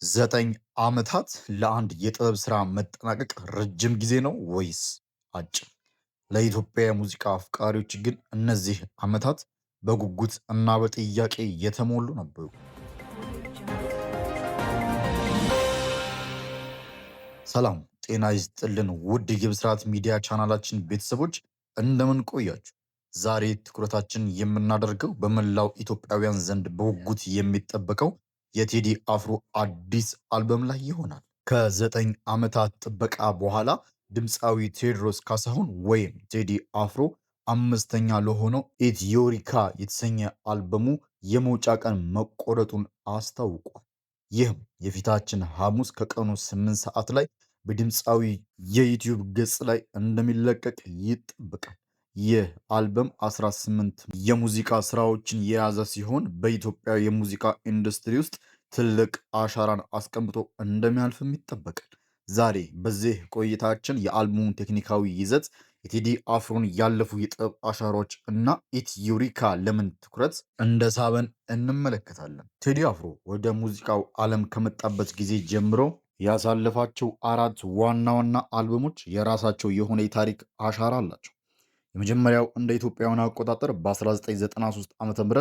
ዘጠኝ ዓመታት ለአንድ የጥበብ ሥራ መጠናቀቅ ረጅም ጊዜ ነው ወይስ አጭር? ለኢትዮጵያ የሙዚቃ አፍቃሪዎች ግን እነዚህ ዓመታት በጉጉት እና በጥያቄ የተሞሉ ነበሩ። ሰላም ጤና ይስጥልን ውድ የብስራት ሚዲያ ቻናላችን ቤተሰቦች እንደምን ቆያችሁ? ዛሬ ትኩረታችን የምናደርገው በመላው ኢትዮጵያውያን ዘንድ በጉጉት የሚጠበቀው የቴዲ አፍሮ አዲስ አልበም ላይ ይሆናል። ከዘጠኝ ዓመታት ጥበቃ በኋላ ድምፃዊ ቴዎድሮስ ካሳሁን ወይም ቴዲ አፍሮ አምስተኛ ለሆነው ኢትዮሪካ የተሰኘ አልበሙ የመውጫ ቀን መቆረጡን አስታውቋል። ይህም የፊታችን ሐሙስ ከቀኑ 8 ሰዓት ላይ በድምፃዊ የዩቲዩብ ገጽ ላይ እንደሚለቀቅ ይጠበቃል። ይህ አልበም 18 የሙዚቃ ስራዎችን የያዘ ሲሆን በኢትዮጵያ የሙዚቃ ኢንዱስትሪ ውስጥ ትልቅ አሻራን አስቀምጦ እንደሚያልፍም ይጠበቃል። ዛሬ በዚህ ቆይታችን የአልበሙን ቴክኒካዊ ይዘት፣ የቴዲ አፍሮን ያለፉ የጥበብ አሻራዎች እና ኢትዮሪካ ለምን ትኩረት እንደሳበን እንመለከታለን። ቴዲ አፍሮ ወደ ሙዚቃው ዓለም ከመጣበት ጊዜ ጀምሮ ያሳለፋቸው አራት ዋና ዋና አልበሞች የራሳቸው የሆነ የታሪክ አሻራ አላቸው። የመጀመሪያው እንደ ኢትዮጵያውያን አቆጣጠር በ1993 ዓ.ም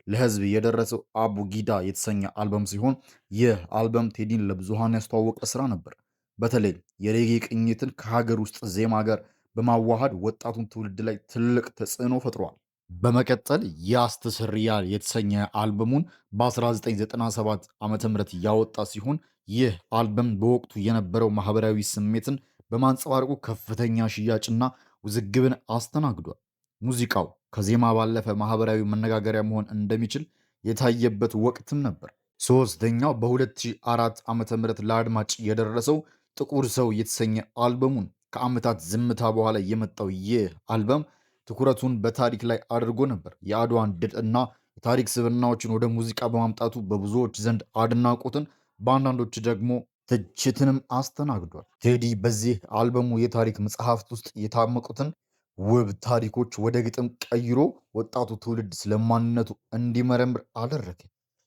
ለህዝብ የደረሰው አቡ ጊዳ የተሰኘ አልበም ሲሆን ይህ አልበም ቴዲን ለብዙሃን ያስተዋወቀ ስራ ነበር። በተለይ የሬጌ ቅኝትን ከሀገር ውስጥ ዜማ ጋር በማዋሃድ ወጣቱን ትውልድ ላይ ትልቅ ተጽዕኖ ፈጥሯል። በመቀጠል ያስተሰርያል የተሰኘ አልበሙን በ1997 ዓ.ም ያወጣ ሲሆን ይህ አልበም በወቅቱ የነበረው ማህበራዊ ስሜትን በማንጸባረቁ ከፍተኛ ሽያጭና ውዝግብን አስተናግዷል። ሙዚቃው ከዜማ ባለፈ ማህበራዊ መነጋገሪያ መሆን እንደሚችል የታየበት ወቅትም ነበር። ሶስተኛው በ2004 ዓ.ም ለአድማጭ የደረሰው ጥቁር ሰው የተሰኘ አልበሙን ከዓመታት ዝምታ በኋላ የመጣው ይህ አልበም ትኩረቱን በታሪክ ላይ አድርጎ ነበር። የአድዋን ድል እና የታሪክ ስብናዎችን ወደ ሙዚቃ በማምጣቱ በብዙዎች ዘንድ አድናቆትን፣ በአንዳንዶች ደግሞ ትችትንም አስተናግዷል። ቴዲ በዚህ አልበሙ የታሪክ መጽሐፍት ውስጥ የታመቁትን ውብ ታሪኮች ወደ ግጥም ቀይሮ ወጣቱ ትውልድ ስለማንነቱ እንዲመረምር አደረገ።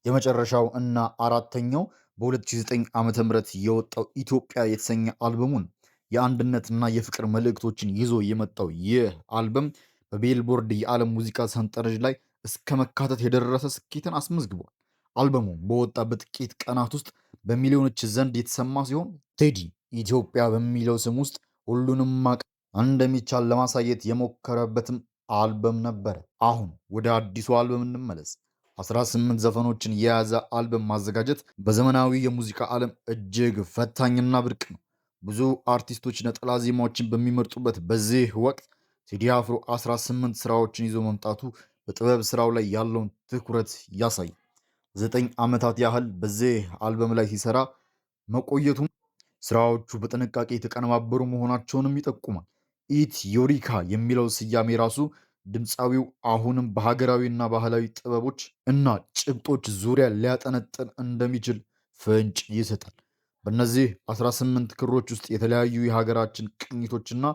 የመጨረሻው እና አራተኛው በ2009 ዓ.ም የወጣው ኢትዮጵያ የተሰኘ አልበሙን የአንድነትና የፍቅር መልእክቶችን ይዞ የመጣው ይህ አልበም በቢልቦርድ የዓለም ሙዚቃ ሰንጠረዥ ላይ እስከ መካተት የደረሰ ስኬትን አስመዝግቧል። አልበሙ በወጣ በጥቂት ቀናት ውስጥ በሚሊዮኖች ዘንድ የተሰማ ሲሆን ቴዲ ኢትዮጵያ በሚለው ስም ውስጥ ሁሉንም ማቅረብ እንደሚቻል ለማሳየት የሞከረበትም አልበም ነበር። አሁን ወደ አዲሱ አልበም እንመለስ። 18 ዘፈኖችን የያዘ አልበም ማዘጋጀት በዘመናዊ የሙዚቃ ዓለም እጅግ ፈታኝና ብርቅ ነው። ብዙ አርቲስቶች ነጠላ ዜማዎችን በሚመርጡበት በዚህ ወቅት ቴዲ አፍሮ 18 ስራዎችን ይዞ መምጣቱ በጥበብ ስራው ላይ ያለውን ትኩረት ያሳያል። 9 ዓመታት ያህል በዚህ አልበም ላይ ሲሰራ መቆየቱም ስራዎቹ በጥንቃቄ የተቀነባበሩ መሆናቸውንም ይጠቁማል። ኢትዮሪካ የሚለው ስያሜ ራሱ ድምፃዊው አሁንም በሀገራዊና ባህላዊ ጥበቦች እና ጭብጦች ዙሪያ ሊያጠነጥን እንደሚችል ፍንጭ ይሰጣል። በእነዚህ 18 ክሮች ውስጥ የተለያዩ የሀገራችን ቅኝቶችና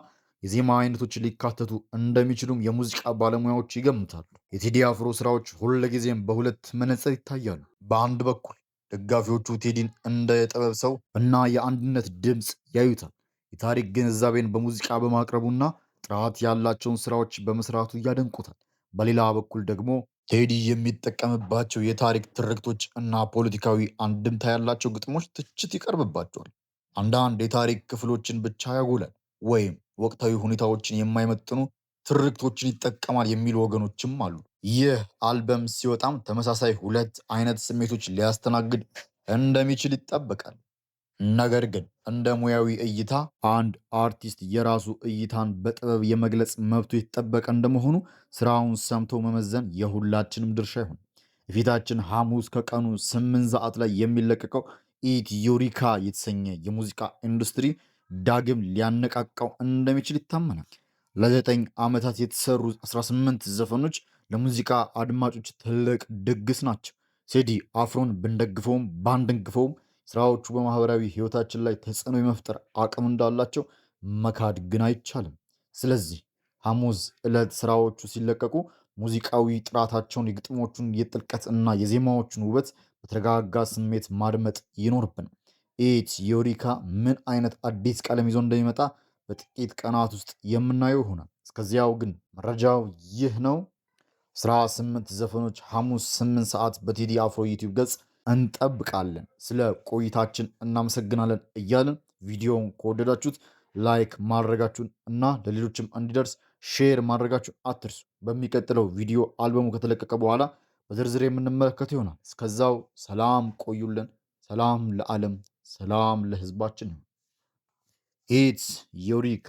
የዜማ አይነቶች ሊካተቱ እንደሚችሉም የሙዚቃ ባለሙያዎች ይገምታሉ። የቴዲ አፍሮ ስራዎች ሁልጊዜም በሁለት መነጽር ይታያሉ። በአንድ በኩል ደጋፊዎቹ ቴዲን እንደ የጥበብ ሰው እና የአንድነት ድምፅ ያዩታል። የታሪክ ግንዛቤን በሙዚቃ በማቅረቡና ጥራት ያላቸውን ስራዎች በመስራቱ ያደንቁታል። በሌላ በኩል ደግሞ ቴዲ የሚጠቀምባቸው የታሪክ ትርክቶች እና ፖለቲካዊ አንድምታ ያላቸው ግጥሞች ትችት ይቀርብባቸዋል። አንዳንድ የታሪክ ክፍሎችን ብቻ ያጎላል ወይም ወቅታዊ ሁኔታዎችን የማይመጥኑ ትርክቶችን ይጠቀማል የሚሉ ወገኖችም አሉ። ይህ አልበም ሲወጣም ተመሳሳይ ሁለት አይነት ስሜቶች ሊያስተናግድ እንደሚችል ይጠበቃል። ነገር ግን እንደ ሙያዊ እይታ አንድ አርቲስት የራሱ እይታን በጥበብ የመግለጽ መብቱ የተጠበቀ እንደመሆኑ ስራውን ሰምቶ መመዘን የሁላችንም ድርሻ ይሁን። የፊታችን ሐሙስ ከቀኑ 8 ሰዓት ላይ የሚለቀቀው ኢትዮሪካ የተሰኘ የሙዚቃ ኢንዱስትሪ ዳግም ሊያነቃቃው እንደሚችል ይታመናል። ለ9 ዓመታት የተሰሩ 18 ዘፈኖች ለሙዚቃ አድማጮች ትልቅ ድግስ ናቸው። ቴዲ አፍሮን ብንደግፈውም ባንደግፈውም ስራዎቹ በማህበራዊ ህይወታችን ላይ ተጽዕኖ የመፍጠር አቅም እንዳላቸው መካድ ግን አይቻልም። ስለዚህ ሐሙስ ዕለት ስራዎቹ ሲለቀቁ ሙዚቃዊ ጥራታቸውን፣ የግጥሞቹን የጥልቀት እና የዜማዎቹን ውበት በተረጋጋ ስሜት ማድመጥ ይኖርብናል። ኢትስ ዮሪካ ምን አይነት አዲስ ቀለም ይዞ እንደሚመጣ በጥቂት ቀናት ውስጥ የምናየው ይሆናል። እስከዚያው ግን መረጃው ይህ ነው። 18 ዘፈኖች ሐሙስ 8 ሰዓት በቴዲ አፍሮ ዩቲዩብ ገጽ እንጠብቃለን። ስለ ቆይታችን እናመሰግናለን እያልን ቪዲዮውን ከወደዳችሁት ላይክ ማድረጋችሁን እና ለሌሎችም እንዲደርስ ሼር ማድረጋችሁን አትርሱ። በሚቀጥለው ቪዲዮ አልበሙ ከተለቀቀ በኋላ በዝርዝር የምንመለከተው ይሆናል። እስከዛው ሰላም ቆዩልን። ሰላም ለዓለም፣ ሰላም ለሕዝባችን። ኢትስ ዮሪካ